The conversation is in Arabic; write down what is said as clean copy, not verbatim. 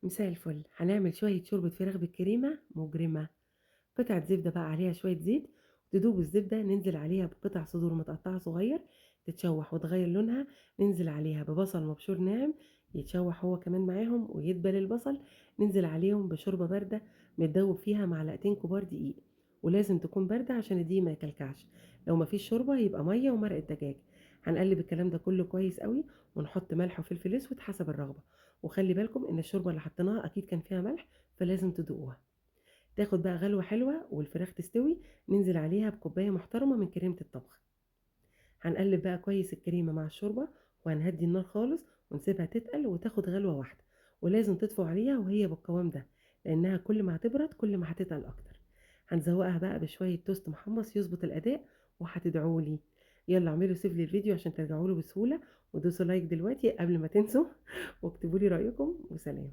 مساء الفل. هنعمل شوية شوربة فراخ بالكريمة مجرمة. قطعة زبدة بقى عليها شوية زيت، تدوب الزبدة ننزل عليها بقطع صدور متقطعة صغير تتشوح وتغير لونها، ننزل عليها ببصل مبشور ناعم يتشوح هو كمان معاهم ويدبل البصل، ننزل عليهم بشوربة باردة متدوب فيها معلقتين كبار دقيق، ولازم تكون باردة عشان الدقيق ما يكلكعش. لو مفيش شوربة يبقى مية ومرقة دجاج. هنقلب الكلام ده كله كويس قوي، ونحط ملح وفلفل اسود حسب الرغبة. وخلي بالكم ان الشوربة اللي حطيناها اكيد كان فيها ملح، فلازم تدوقوها. تاخد بقى غلوة حلوة والفراخ تستوي، ننزل عليها بكوباية محترمة من كريمة الطبخ. هنقلب بقى كويس الكريمة مع الشوربة، وهنهدي النار خالص ونسيبها تتقل وتاخد غلوة واحدة. ولازم تطفوا عليها وهي بالقوام ده، لأنها كل ما هتبرد كل ما هتتقل أكتر. هنزوقها بقى بشوية توست محمص يظبط الأداء، وهتدعولي. يلا اعملوا سيف للفيديو عشان ترجعوا له بسهولة، ودوسوا لايك دلوقتي قبل ما تنسوا واكتبوا لي رأيكم، وسلام.